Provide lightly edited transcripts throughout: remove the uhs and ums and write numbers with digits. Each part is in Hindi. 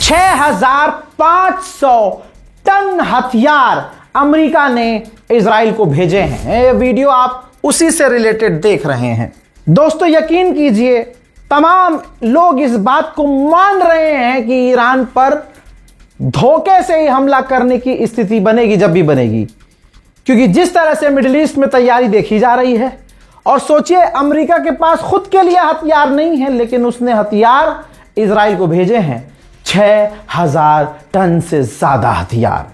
6,500 टन हथियार अमेरिका ने इजराइल को भेजे हैं। ये वीडियो आप उसी से रिलेटेड देख रहे हैं। दोस्तों यकीन कीजिए, तमाम लोग इस बात को मान रहे हैं कि ईरान पर धोखे से ही हमला करने की स्थिति बनेगी जब भी बनेगी, क्योंकि जिस तरह से मिडिल ईस्ट में तैयारी देखी जा रही है। और सोचिए, अमेरिका के पास खुद के लिए हथियार नहीं है, लेकिन उसने हथियार इजराइल को भेजे हैं, 6,000 टन से ज्यादा हथियार।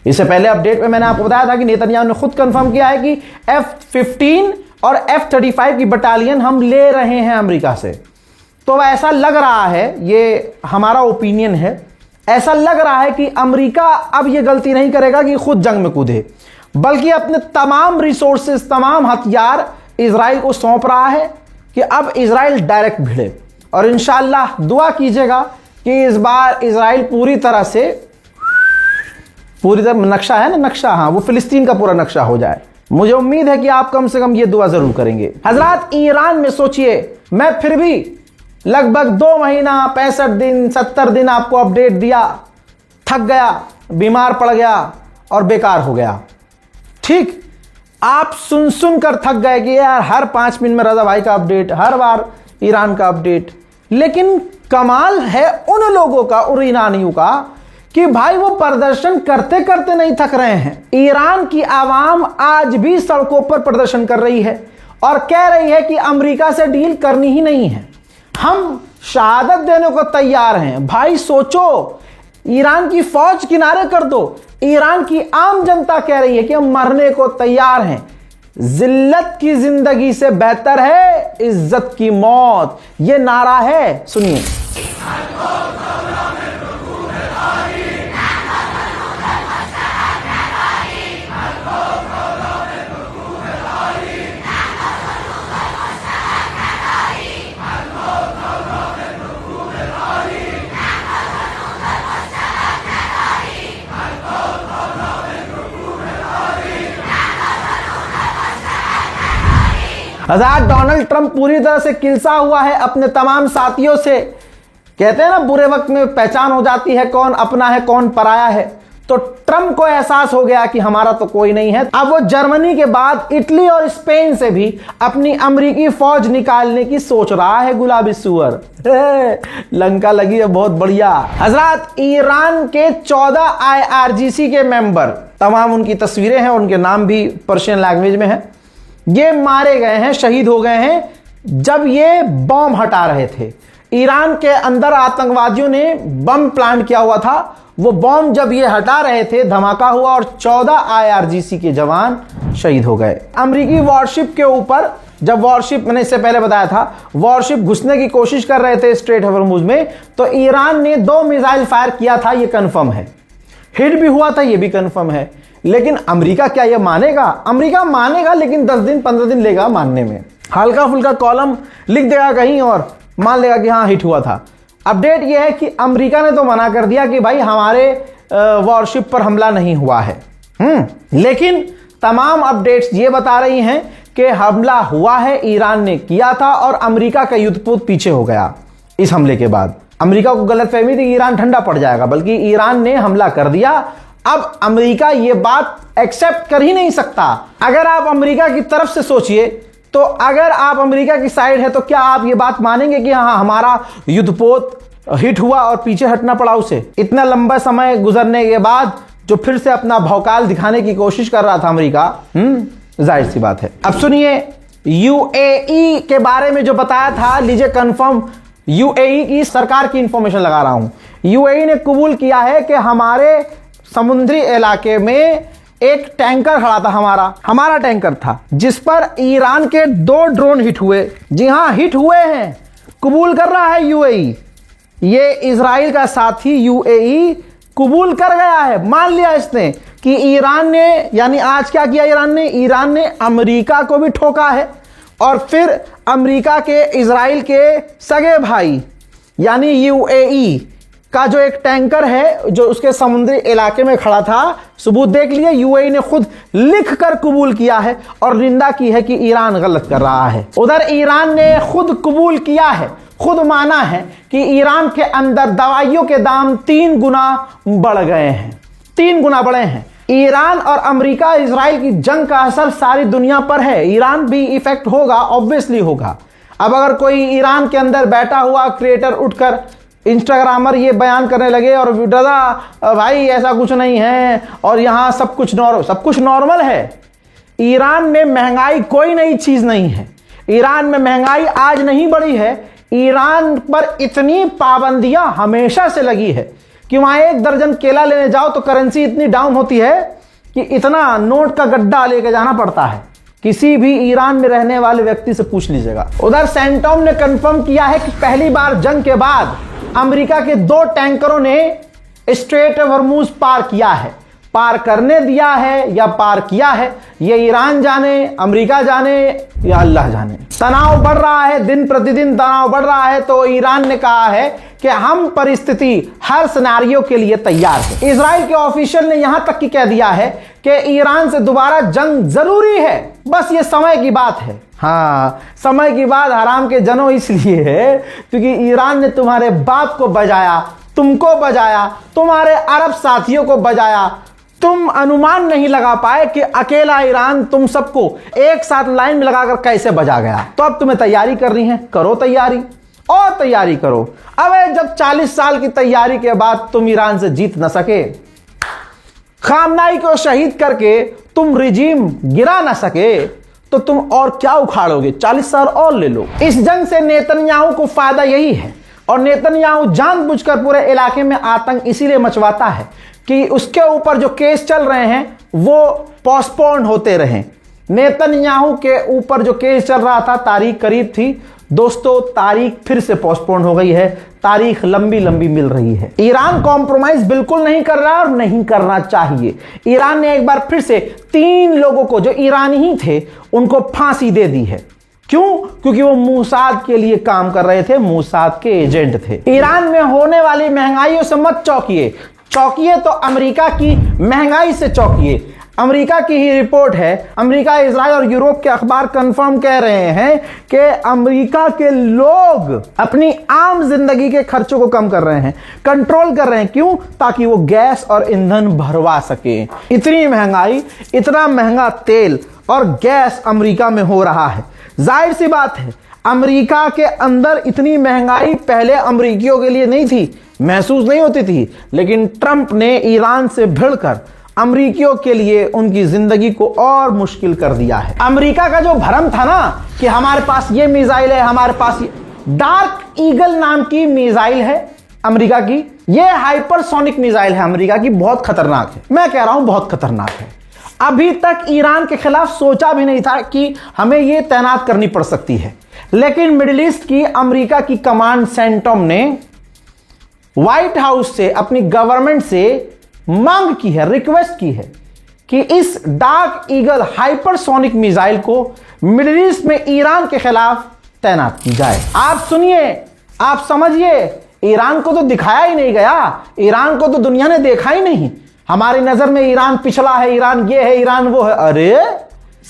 इससे पहले अपडेट में मैंने आपको बताया था कि नेतन्याहू ने खुद कंफर्म किया है कि F-15 और F-35 की बटालियन हम ले रहे हैं अमेरिका से। तो ऐसा लग रहा है, ये हमारा ओपिनियन है, ऐसा लग रहा है कि अमेरिका अब ये गलती नहीं करेगा कि खुद जंग में कूदे, बल्कि अपने तमाम रिसोर्सेस, तमाम हथियार इजराइल को सौंप रहा है कि अब इजराइल डायरेक्ट भिड़े। और इंशाअल्लाह दुआ कीजिएगा कि इस बार इजराइल पूरी तरह नक्शा है ना, नक्शा, हाँ, वो फिलिस्तीन का पूरा नक्शा हो जाए। मुझे उम्मीद है कि आप कम से कम ये दुआ जरूर करेंगे। हजरात, ईरान में सोचिए, मैं फिर भी लगभग 2 महीना 65 दिन 70 दिन आपको अपडेट दिया, थक गया, बीमार पड़ गया और बेकार हो गया। ठीक, आप सुन कर थक गए कि यार हर 5 मिनट में रजा भाई का अपडेट, हर बार ईरान का अपडेट। लेकिन कमाल है उन लोगों का, उन ईरानियों का, कि भाई वो प्रदर्शन करते करते नहीं थक रहे हैं। ईरान की आवाम आज भी सड़कों पर प्रदर्शन कर रही है और कह रही है कि अमेरिका से डील करनी ही नहीं है, हम शहादत देने को तैयार हैं। भाई सोचो, ईरान की फौज किनारे कर दो, ईरान की आम जनता कह रही है कि हम मरने को तैयार हैं। जिल्लत की जिंदगी से बेहतर है इज्जत की मौत, ये नारा है। सुनिए। हजार डोनाल्ड ट्रंप पूरी तरह से किलसा हुआ है अपने तमाम साथियों से। कहते हैं ना, बुरे वक्त में पहचान हो जाती है कौन अपना है कौन पराया है। तो ट्रंप को एहसास हो गया कि हमारा तो कोई नहीं है। अब वो जर्मनी के बाद इटली और स्पेन से भी अपनी अमेरिकी फौज निकालने की सोच रहा है। गुलाबी सुअर, लंका लगी है बहुत बढ़िया। हजरात, ईरान के 14 IRGC के मेंबर, तमाम उनकी तस्वीरें हैं, उनके नाम भी पर्शियन लैंग्वेज में है, ये मारे गए हैं, शहीद हो गए हैं जब ये बम हटा रहे थे। ईरान के अंदर आतंकवादियों ने बम प्लांट किया हुआ था, वो बम जब ये हटा रहे थे धमाका हुआ और 14 IRGC के जवान शहीद हो गए। अमेरिकी वॉरशिप के ऊपर, जब वॉरशिप, मैंने इससे पहले बताया था, वॉरशिप घुसने की कोशिश कर रहे थे स्ट्रेट ऑफ हॉर्मुज में, तो ईरान ने 2 मिसाइल फायर किया था, ये कंफर्म है। हिट भी हुआ था, ये भी कंफर्म है। लेकिन अमेरिका क्या ये मानेगा? अमेरिका मानेगा, लेकिन 10 दिन 15 दिन लेगा मानने में। हल्का फुल्का कॉलम लिख देगा कहीं और मान लेगा कि हाँ हिट हुआ था। अपडेट ये है कि अमेरिका ने तो मना कर दिया कि भाई हमारे वॉरशिप पर हमला नहीं हुआ है। लेकिन तमाम अपडेट्स ये बता रही हैं कि हमला हुआ है, ईरान ने किया था और अमेरिका का युद्धपोत पीछे हो गया इस हमले के बाद। अमेरिका को गलतफहमी थी कि ईरान ठंडा पड़ जाएगा, बल्कि ईरान ने हमला कर दिया। अब अमेरिका ये बात एक्सेप्ट कर ही नहीं सकता। अगर आप अमेरिका की तरफ से सोचिए, तो अगर आप अमेरिका की साइड है तो क्या आप ये बात मानेंगे कि हाँ हमारा युद्धपोत हिट हुआ और पीछे हटना पड़ा उसे? इतना लंबा समय गुजरने के बाद जो फिर से अपना भौकाल दिखाने की कोशिश कर रहा था अमेरिका, जाहिर सी बात है। अब सुनिए, यूएई के बारे में जो बताया था, लीजिए कंफर्म, यूएई की सरकार की इंफॉर्मेशन लगा रहा हूं। यूएई ने कबूल किया है कि हमारे समुद्री इलाके में एक टैंकर खड़ा था, हमारा टैंकर था, जिस पर ईरान के 2 ड्रोन हिट हुए। जी हां, हिट हुए हैं, कबूल कर रहा है यूएई। ये इजराइल का साथी यूएई कबूल कर गया है, मान लिया इसने कि ईरान ने, यानी आज क्या किया ईरान ने अमेरिका को भी ठोका है और फिर अमेरिका के इजराइल के सगे भाई यानी यूएई का जो एक टैंकर है जो उसके समुद्री इलाके में खड़ा था, सबूत देख लिए, यूएई ने खुद लिखकर कबूल किया है और निंदा की है कि ईरान गलत कर रहा है। उधर ईरान ने खुद कबूल किया है, खुद माना है कि ईरान के अंदर दवाइयों के दाम 3 गुना बढ़ गए हैं, 3 गुना बढ़े हैं। ईरान और अमेरिका इजराइल की जंग का असर सारी दुनिया पर है, ईरान भी इफेक्ट होगा, ऑब्वियसली होगा। अब अगर कोई ईरान के अंदर बैठा हुआ क्रिएटर उठकर, इंस्टाग्रामर ये बयान करने लगे और दादा भाई ऐसा कुछ नहीं है और यहाँ सब कुछ नॉर्मल है। ईरान में महंगाई कोई नई चीज नहीं है, ईरान में महंगाई आज नहीं बढ़ी है। ईरान पर इतनी पाबंदियां हमेशा से लगी है कि वहां 1 दर्जन केला लेने जाओ तो करेंसी इतनी डाउन होती है कि इतना नोट का गड्ढा लेके जाना पड़ता है। किसी भी ईरान में रहने वाले व्यक्ति से पूछ लीजिएगा। उधर सेंटोम ने कंफर्म किया है कि पहली बार जंग के बाद अमेरिका के 2 टैंकरों ने स्ट्रेट हॉर्मुज पार किया है। पार करने दिया है या पार किया है, ये ईरान जाने, अमेरिका जाने या अल्लाह जाने। तनाव बढ़ रहा है, दिन प्रतिदिन तनाव बढ़ रहा है, तो ईरान ने कहा है कि हम परिस्थिति हर सिनेरियो के लिए तैयार हैं। इजराइल के ऑफिशियल ने यहां तक कि कह दिया है कि ईरान से दोबारा जंग जरूरी है, बस ये समय की बात है। हाँ, समय की बात हराम के जनो इसलिए है क्योंकि ईरान ने तुम्हारे बाप को बजाया, तुमको बजाया, तुम्हारे अरब साथियों को बजाया। तुम अनुमान नहीं लगा पाए कि अकेला ईरान तुम सबको एक साथ लाइन में लगाकर कैसे बजा गया। तो अब तुम्हें तैयारी करनी है, करो तैयारी और तैयारी करो। अब जब 40 साल की तैयारी के बाद तुम ईरान से जीत न सके, खामनाई को शहीद करके तुम रिजीम गिरा न सके, तो तुम और क्या उखाड़ोगे? 40 साल और ले लो। इस जंग से नेतन्याहू को फायदा यही है, और नेतन्याहू जानबूझकर पूरे इलाके में आतंक इसीलिए मचवाता है कि उसके ऊपर जो केस चल रहे हैं वो पोस्टपोन होते रहें। नेतन्याहू के ऊपर जो केस चल रहा था, तारीख करीब थी दोस्तों, तारीख फिर से पोस्टपोन हो गई है, तारीख लंबी लंबी मिल रही है। ईरान कॉम्प्रोमाइज बिल्कुल नहीं कर रहा और नहीं करना चाहिए। ईरान ने एक बार फिर से 3 लोगों को जो ईरानी ही थे उनको फांसी दे दी है। क्यों? क्योंकि वो मूसाद के लिए काम कर रहे थे, मूसाद के एजेंट थे। ईरान में होने वाली महंगाइयों से मत चौंकिए, चौंकिए तो अमेरिका की महंगाई से चौंकिए। अमेरिका की ही रिपोर्ट है, अमेरिका, इजराइल और यूरोप के अखबार कंफर्म कह रहे हैं कि अमेरिका के लोग अपनी आम जिंदगी के खर्चों को कम कर रहे हैं, कंट्रोल कर रहे हैं। क्यों? ताकि वो गैस और ईंधन भरवा सके। इतनी महंगाई, इतना महंगा तेल और गैस अमेरिका में हो रहा है। जाहिर सी बात है, अमेरिका के अंदर इतनी महंगाई पहले अमेरिकियों के लिए नहीं थी, महसूस नहीं होती थी, लेकिन ट्रंप ने ईरान से भिड़कर अमेरिकियों के लिए उनकी जिंदगी को और मुश्किल कर दिया है। अमेरिका का जो भ्रम था ना कि हमारे पास ये मिसाइल है, हमारे पास ये डार्क ईगल नाम की मिसाइल है अमेरिका की, ये हाइपरसोनिक मिसाइल है अमेरिका की, बहुत खतरनाक है। मैं कह रहा हूं बहुत खतरनाक है। अभी तक ईरान के खिलाफ सोचा भी नहीं था कि हमें ये तैनात करनी पड़ सकती है, लेकिन मिडिल ईस्ट की अमेरिका की कमांड सेंटोम ने व्हाइट हाउस से, अपनी गवर्नमेंट से मांग की है, रिक्वेस्ट की है कि इस डार्क ईगल हाइपरसोनिक मिसाइल को मिडिल ईस्ट में ईरान के खिलाफ तैनात की जाए। आप सुनिए, आप समझिए, ईरान को तो दिखाया ही नहीं गया, ईरान को तो दुनिया ने देखा ही नहीं। हमारी नजर में ईरान पिछड़ा है, ईरान ये है, ईरान वो है। अरे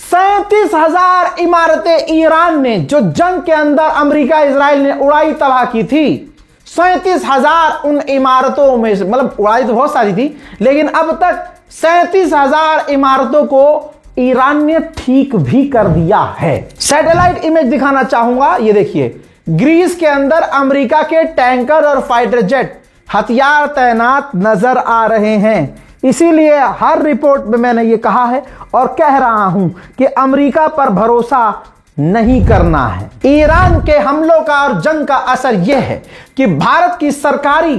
37,000 इमारतें ईरान ने, जो जंग के अंदर अमेरिका इजराइल ने उड़ाई तबाह की थी, 37,000 उन इमारतों में से, मतलब उड़ाई तो बहुत सारी थी, लेकिन अब तक 37,000 इमारतों को ईरान ने ठीक भी कर दिया है। सैटेलाइट इमेज दिखाना चाहूंगा, ये देखिए, ग्रीस के अंदर अमेरिका के टैंकर और फाइटर जेट हथियार तैनात नजर आ रहे हैं। इसीलिए हर रिपोर्ट में मैंने ये कहा है और कह रहा हूं कि अमेरिका पर भरोसा नहीं करना है। ईरान के हमलों का और जंग का असर यह है कि भारत की सरकारी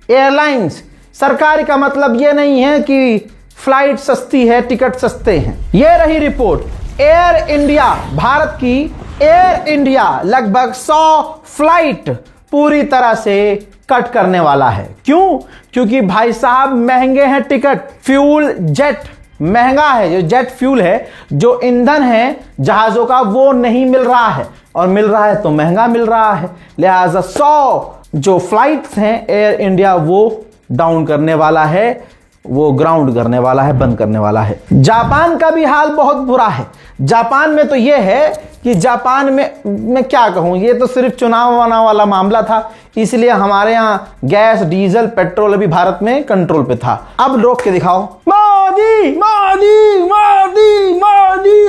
एयरलाइंस, सरकारी का मतलब यह नहीं है कि फ्लाइट सस्ती है, टिकट सस्ते हैं। यह रही रिपोर्ट, एयर इंडिया, भारत की एयर इंडिया लगभग 100 फ्लाइट पूरी तरह से कट करने वाला है। क्यों? क्योंकि भाई साहब महंगे हैं टिकट, फ्यूल जेट महंगा है, जो जेट फ्यूल है, जो ईंधन है जहाजों का, वो नहीं मिल रहा है, और मिल रहा है तो महंगा मिल रहा है। लिहाजा 100 जो फ्लाइट्स हैं एयर इंडिया वो डाउन करने वाला है वो ग्राउंड करने वाला है, बंद करने वाला है। जापान का भी हाल बहुत बुरा है। जापान में तो ये है कि जापान में मैं क्या कहूँ, ये तो सिर्फ चुनाव वाला मामला था, इसलिए हमारे यहाँ गैस डीजल पेट्रोल अभी भारत में कंट्रोल पे था। अब रोक के दिखाओ, मोदी मोदी मोदी मोदी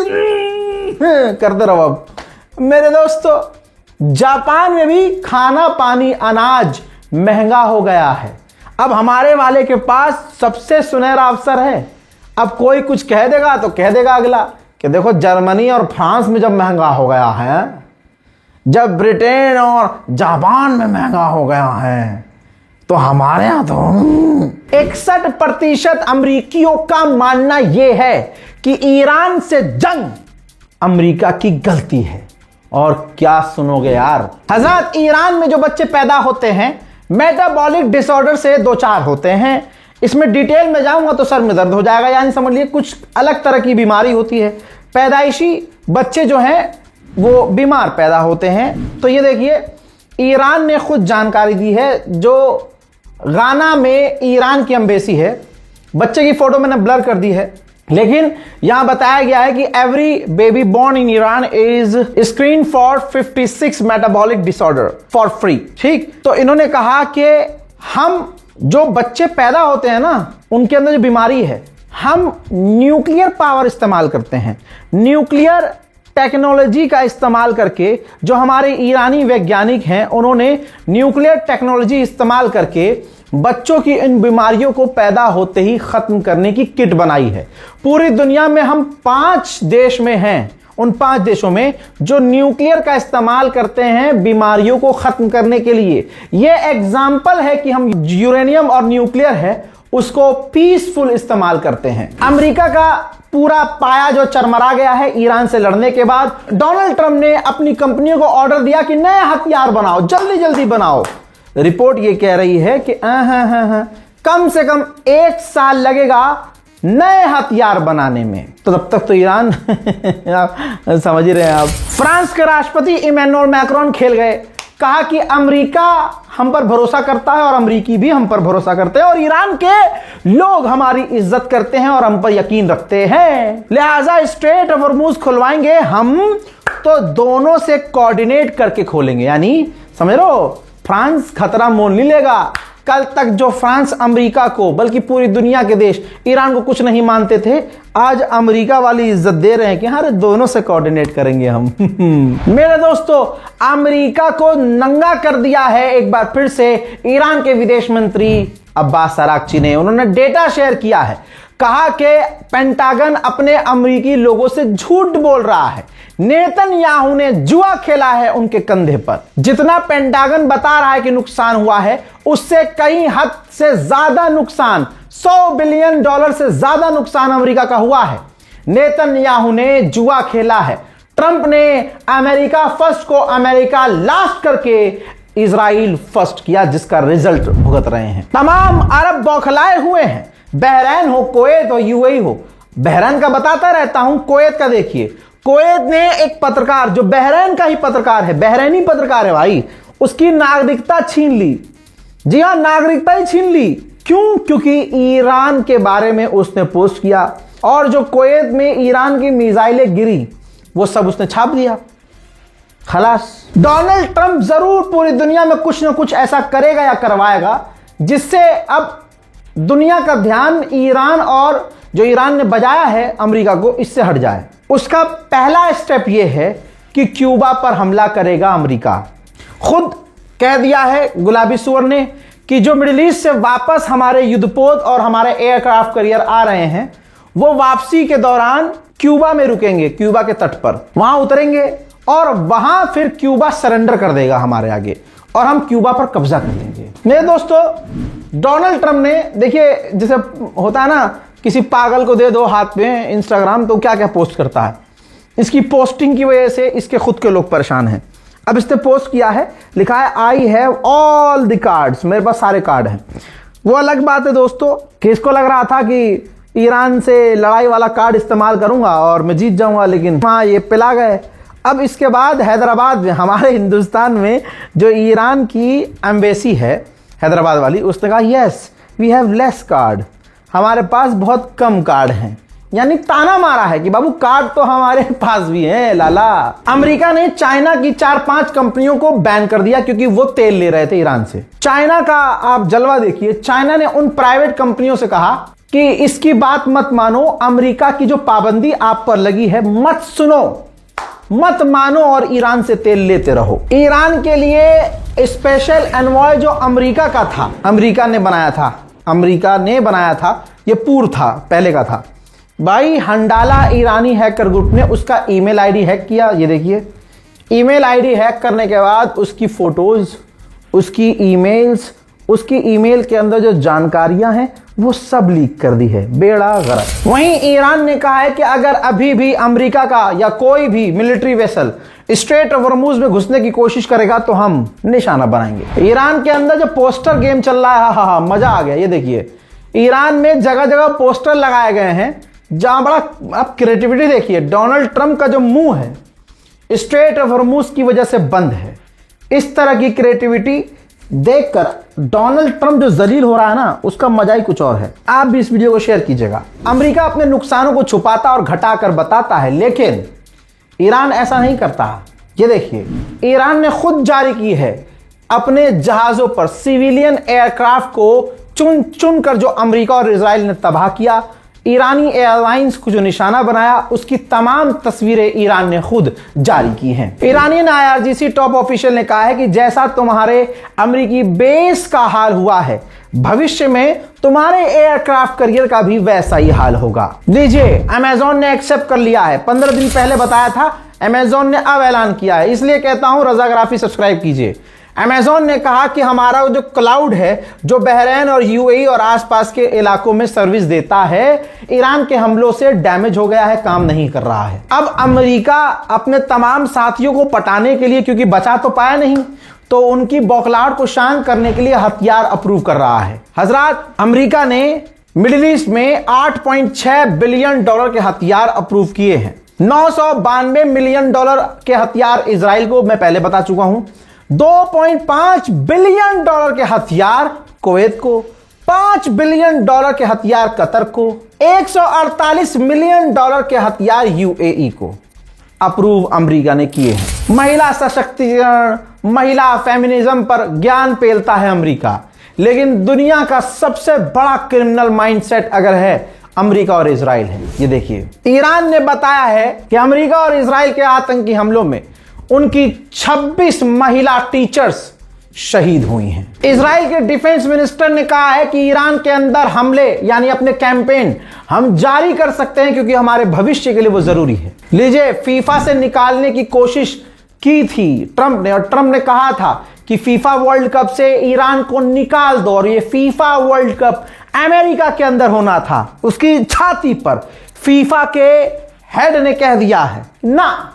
करते रहो। अब मेरे दोस्तों, जापान में भी खाना पानी अनाज महंगा हो गया है। अब हमारे वाले के पास सबसे सुनहरा अवसर है। अब कोई कुछ कह देगा तो कह देगा अगला कि देखो जर्मनी और फ्रांस में जब महंगा हो गया है, जब ब्रिटेन और जापान में महंगा हो गया है, तो हमारे यहां तो 61% अमरीकियों का मानना यह है कि ईरान से जंग अमरीका की गलती है। और क्या सुनोगे यार हजरत, ईरान में जो बच्चे पैदा होते हैं मेटाबॉलिक डिसऑर्डर से 2-4 होते हैं। इसमें डिटेल में जाऊंगा तो सर में दर्द हो जाएगा, यानी समझ लिए कुछ अलग तरह की बीमारी होती है। पैदाइशी बच्चे जो हैं वो बीमार पैदा होते हैं। तो ये देखिए, ईरान ने खुद जानकारी दी है, जो गाना में ईरान की एम्बेसी है। बच्चे की फोटो मैंने ब्लर कर दी है, लेकिन यहां बताया गया है कि every baby born in Iran is screen for 56 metabolic disorder for free. ठीक, तो इन्होंने कहा कि हम जो बच्चे पैदा होते हैं ना, उनके अंदर जो बीमारी है, हम न्यूक्लियर पावर इस्तेमाल करते हैं। न्यूक्लियर टेक्नोलॉजी का इस्तेमाल करके, जो हमारे ईरानी वैज्ञानिक हैं, उन्होंने न्यूक्लियर टेक्नोलॉजी इस्तेमाल करके बच्चों की इन बीमारियों को पैदा होते ही खत्म करने की किट बनाई है। पूरी दुनिया में हम 5 देश में हैं, उन 5 देशों में जो न्यूक्लियर का इस्तेमाल करते हैं बीमारियों को खत्म करने के लिए। यह एग्जाम्पल है कि हम यूरेनियम और न्यूक्लियर है उसको पीसफुल इस्तेमाल करते हैं। अमेरिका का पूरा पाया जो चरमरा गया है ईरान से लड़ने के बाद, डोनाल्ड ट्रंप ने अपनी कंपनियों को ऑर्डर दिया कि नए हथियार बनाओ, जल्दी जल्दी बनाओ। रिपोर्ट ये कह रही है कि कम से कम 1 साल लगेगा नए हथियार बनाने में। तो तब तक तो ईरान आप समझ ही रहे हैं। आप फ्रांस के राष्ट्रपति इमैनुअल मैक्रोन खेल गए, कहा कि अमेरिका हम पर भरोसा करता है और अमेरिकी भी हम पर भरोसा करते हैं, और ईरान के लोग हमारी इज्जत करते हैं और हम पर यकीन रखते हैं, लिहाजा स्ट्रेट ऑफ हॉर्मुज खुलवाएंगे हम, तो दोनों से कोऑर्डिनेट करके खोलेंगे। यानी समझ लो, फ्रांस खतरा मोल नहीं लेगा। कल तक जो फ्रांस अमेरिका को, बल्कि पूरी दुनिया के देश ईरान को कुछ नहीं मानते थे, आज अमेरिका वाली इज्जत दे रहे हैं कि हाँ दोनों से कोऑर्डिनेट करेंगे हम। मेरे दोस्तों, अमेरिका को नंगा कर दिया है एक बार फिर से ईरान के विदेश मंत्री अब्बास अरागची ने। उन्होंने डेटा शेयर किया है, कहा कि पेंटागन अपने अमेरिकी लोगों से झूठ बोल रहा है। नेतन्याहू ने जुआ खेला है उनके कंधे पर। जितना पेंटागन बता रहा है कि नुकसान हुआ है, उससे कई हद से ज्यादा नुकसान, $100 बिलियन से ज्यादा नुकसान अमेरिका का हुआ है। नेतन्याहू ने जुआ खेला है। ट्रंप ने अमेरिका फर्स्ट को अमेरिका लास्ट करके इजराइल फर्स्ट किया, जिसका रिजल्ट भुगत रहे हैं। तमाम अरब बौखलाए हुए हैं, बहरैन हो, कुवैत हो, यूएई हो। बहरैन का बताता रहता हूं, कुवैत का देखिए। कुवैत ने एक पत्रकार, जो बहरैन का ही पत्रकार है, बहरैनी पत्रकार है भाई, उसकी नागरिकता छीन ली। जी हां, नागरिकता ही छीन ली। क्यों? क्योंकि ईरान के बारे में उसने पोस्ट किया, और जो कुवैत में ईरान की मिसाइलें गिरी वो सब उसने छाप दिया। खलास। डोनाल्ड ट्रंप जरूर पूरी दुनिया में कुछ ना कुछ ऐसा करेगा या करवाएगा, जिससे अब दुनिया का ध्यान ईरान और जो ईरान ने बजाया है अमेरिका को, इससे हट जाए। उसका पहला स्टेप यह है कि क्यूबा पर हमला करेगा अमेरिका। खुद कह दिया है गुलाबी सुअर ने कि जो मिडिल ईस्ट से वापस हमारे युद्धपोत और हमारे एयरक्राफ्ट कैरियर आ रहे हैं, वो वापसी के दौरान क्यूबा में रुकेंगे, क्यूबा के तट पर वहां उतरेंगे, और वहां फिर क्यूबा सरेंडर कर देगा हमारे आगे, और हम क्यूबा पर कब्जा कर लेंगे। मेरे दोस्तों, डोनाल्ड ट्रंप ने, देखिए जैसे होता है ना, किसी पागल को दे दो हाथ में इंस्टाग्राम, तो क्या क्या पोस्ट करता है। इसकी पोस्टिंग की वजह से इसके खुद के लोग परेशान हैं। अब इसने पोस्ट किया है, लिखा है I have all the cards, मेरे पास सारे कार्ड हैं। वो अलग बात है दोस्तों कि इसको लग रहा था कि ईरान से लड़ाई वाला कार्ड इस्तेमाल करूंगा और मैं जीत जाऊंगा, लेकिन हाँ ये पिला गए। अब इसके बाद हैदराबाद में, हमारे हिंदुस्तान में जो ईरान की एम्बेसी है हैदराबाद वाली, उसने कहा yes we have less card, हमारे पास बहुत कम कार्ड हैं, यानी ताना मारा है कि बाबू कार्ड तो हमारे पास भी है लाला। अमेरिका ने चाइना की 4-5 कंपनियों को बैन कर दिया क्योंकि वो तेल ले रहे थे ईरान से। चाइना का आप जलवा देखिए, चाइना ने उन प्राइवेट कंपनियों से कहा कि इसकी बात मत मानो, अमेरिका की जो पाबंदी आप पर लगी है मत सुनो, मत मानो और ईरान से तेल लेते रहो। ईरान के लिए स्पेशल एनवॉय जो अमेरिका का था, अमेरिका ने बनाया था, ये पूर्व था, पहले का था भाई। हंडाला ईरानी हैकर ग्रुप ने उसका ईमेल आईडी हैक किया। ये देखिए, ईमेल आईडी हैक करने के बाद उसकी फोटोज, उसकी ईमेल्स, उसकी ईमेल के अंदर जो जानकारियां हैं वो सब लीक कर दी है। बेड़ा गर्क। वहीं ईरान ने कहा है कि अगर अभी भी अमेरिका का या कोई भी military vessel straight of Hormuz में घुसने की कोशिश करेगा तो हम निशाना बनाएंगे। ईरान के अंदर जो पोस्टर गेम चल रहा है, हा मजा आ गया। ये देखिए, ईरान में जगह जगह पोस्टर लगाए गए हैं जहां बड़ा, आप क्रिएटिविटी देखिए, डोनाल्ड ट्रंप का जो मुंह है स्ट्रेट ऑफ हॉर्मुज की वजह से बंद है। इस तरह की क्रिएटिविटी देखकर डोनाल्ड ट्रंप जो जलील हो रहा है ना, उसका मजा ही कुछ और है। आप भी इस वीडियो को शेयर कीजिएगा। अमेरिका अपने नुकसानों को छुपाता और घटाकर बताता है, लेकिन ईरान ऐसा नहीं करता। ये देखिए, ईरान ने खुद जारी की है अपने जहाजों पर सिविलियन एयरक्राफ्ट को चुन चुन कर जो अमेरिका और इजराइल ने तबाह किया, ईरानी एयरलाइंस को जो निशाना बनाया, उसकी तमाम तस्वीरें ईरान ने खुद जारी की हैं। ईरानियन IRGC टॉप ऑफिशियल ने कहा है कि जैसा तुम्हारे अमेरिकी बेस का हाल हुआ है, भविष्य में तुम्हारे एयरक्राफ्ट करियर का भी वैसा ही हाल होगा। लीजिए, अमेजॉन ने एक्सेप्ट कर लिया है। 15 दिन पहले बताया था, अमेजॉन ने अब ऐलान किया है। इसलिए कहता हूं रजाग्राफी सब्सक्राइब कीजिए। अमेजॉन ने कहा कि हमारा जो क्लाउड है, जो बहरीन और UAE और आसपास के इलाकों में सर्विस देता है, ईरान के हमलों से डैमेज हो गया है, काम नहीं कर रहा है। अब अमेरिका अपने तमाम साथियों को पटाने के लिए, क्योंकि बचा तो पाया नहीं, तो उनकी बौखलाहट को शांत करने के लिए हथियार अप्रूव कर रहा है। हजरात, अमेरिका ने मिडिल ईस्ट में $8.6 बिलियन के हथियार अप्रूव किए हैं। $992 मिलियन के हथियार इजराइल को, मैं पहले बता चुका हूं। $2.5 बिलियन के हथियार कुवैत को, $5 बिलियन के हथियार कतर को, $148 मिलियन के हथियार UAE को अप्रूव अमेरिका ने किए हैं। महिला सशक्तिकरण, महिला फेमिनिज्म पर ज्ञान पेलता है अमेरिका, लेकिन दुनिया का सबसे बड़ा क्रिमिनल माइंडसेट अगर है, अमेरिका और इजराइल है। ये देखिए, ईरान ने बताया है कि अमेरिका और इजराइल के आतंकी हमलों में उनकी 26 महिला टीचर्स शहीद हुई हैं। इजराइल के डिफेंस मिनिस्टर ने कहा है कि ईरान के अंदर हमले, यानी अपने कैंपेन हम जारी कर सकते हैं क्योंकि हमारे भविष्य के लिए वो जरूरी है। लीजिए, फीफा से निकालने की कोशिश की थी ट्रंप ने, और ट्रंप ने कहा था कि फीफा वर्ल्ड कप से ईरान को निकाल दो, और ये फीफा वर्ल्ड कप अमेरिका के अंदर होना था। उसकी छाती पर फीफा के हेड ने कह दिया है ना,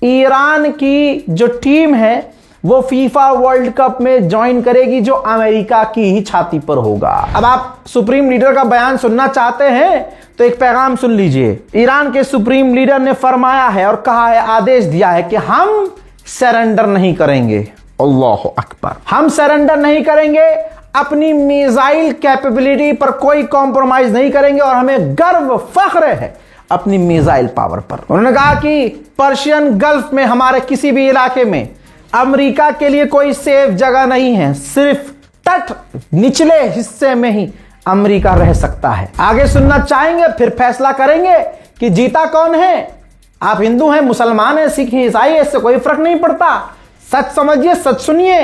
ईरान की जो टीम है वो फीफा वर्ल्ड कप में ज्वाइन करेगी, जो अमेरिका की ही छाती पर होगा। अब आप सुप्रीम लीडर का बयान सुनना चाहते हैं तो एक पैगाम सुन लीजिए। ईरान के सुप्रीम लीडर ने फरमाया है और कहा है, आदेश दिया है कि हम सरेंडर नहीं करेंगे। अल्लाह अकबर। हम सरेंडर नहीं करेंगे, अपनी मिसाइल कैपेबिलिटी पर कोई कॉम्प्रोमाइज नहीं करेंगे, और हमें गर्व फख्र है अपनी मिसाइल पावर पर। उन्होंने कहा कि पर्शियन गल्फ में हमारे किसी भी इलाके में अमेरिका के लिए कोई सेफ जगह नहीं है, सिर्फ तट निचले हिस्से में ही अमेरिका रह सकता है। आगे सुनना चाहेंगे, फिर फैसला करेंगे कि जीता कौन है। आप हिंदू हैं, मुसलमान हैं, सिख हैं, ईसाई हैं, इससे कोई फर्क नहीं पड़ता। सच समझिए, सच सुनिए।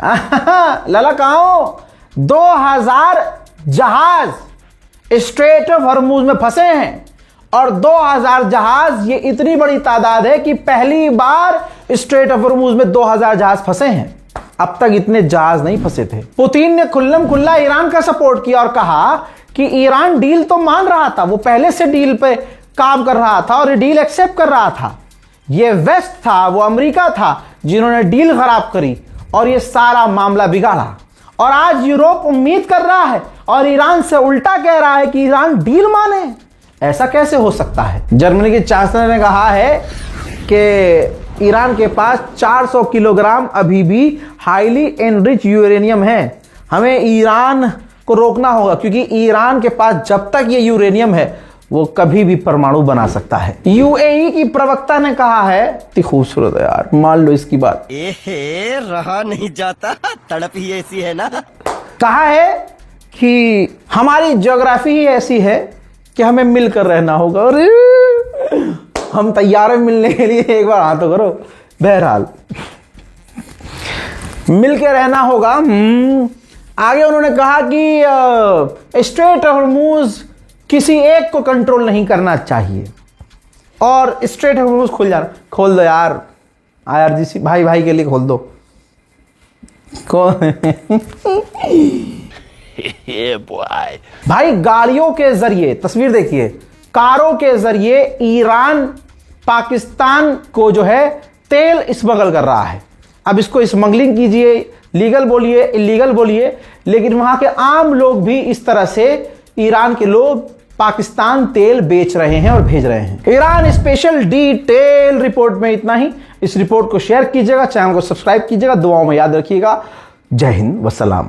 लाला कहां हो? 2000 जहाज स्ट्रेट ऑफ हॉर्मुज में फंसे हैं, और 2000 जहाज, ये इतनी बड़ी तादाद है कि पहली बार स्ट्रेट ऑफ हॉर्मुज में 2000 जहाज फंसे हैं। अब तक इतने जहाज नहीं फंसे थे। पुतिन ने खुल्लम खुल्ला ईरान का सपोर्ट किया और कहा कि ईरान डील तो मान रहा था, वो पहले से डील पे काम कर रहा था और ये डील एक्सेप्ट कर रहा था। ये वेस्ट था, वो अमेरिका था जिन्होंने डील खराब करी और ये सारा मामला बिगाड़ा। और आज यूरोप उम्मीद कर रहा है और ईरान से उल्टा कह रहा है कि ईरान डील माने। ऐसा कैसे हो सकता है? जर्मनी के चांसलर ने कहा है कि ईरान के पास 400 किलोग्राम अभी भी हाईली एनरिच यूरेनियम है। हमें ईरान को रोकना होगा, क्योंकि ईरान के पास जब तक ये यूरेनियम है वो कभी भी परमाणु बना सकता है। यूएई की प्रवक्ता ने कहा है, इतनी खूबसूरत है यार, मान लो इसकी बात, रहा नहीं जाता, तड़प ही ऐसी है ना। कहा है कि हमारी ज्योग्राफी ही ऐसी है कि हमें मिलकर रहना होगा। और हम तैयार हैं मिलने के लिए, एक बार हाथ तो करो। बहरहाल मिलकर रहना होगा। आगे उन्होंने कहा कि स्ट्रेट ऑफ हॉर्मूज किसी एक को कंट्रोल नहीं करना चाहिए और स्ट्रेट ऑफ हॉर्मूज खोल दो यार, आईआरजीसी भाई भाई के लिए खोल दो। भाई गाड़ियों के जरिए, तस्वीर देखिए, कारों के जरिए ईरान पाकिस्तान को जो है तेल स्मगल कर रहा है। अब इसको स्मगलिंग कीजिए, लीगल बोलिए, इलीगल बोलिए, लेकिन वहां के आम लोग भी इस तरह से ईरान के लोग पाकिस्तान तेल बेच रहे हैं और भेज रहे हैं। ईरान स्पेशल डिटेल रिपोर्ट में इतना ही। इस रिपोर्ट को शेयर कीजिएगा, चैनल को सब्सक्राइब कीजिएगा, दुआओं में याद रखिएगा। जय हिंद, वसलाम।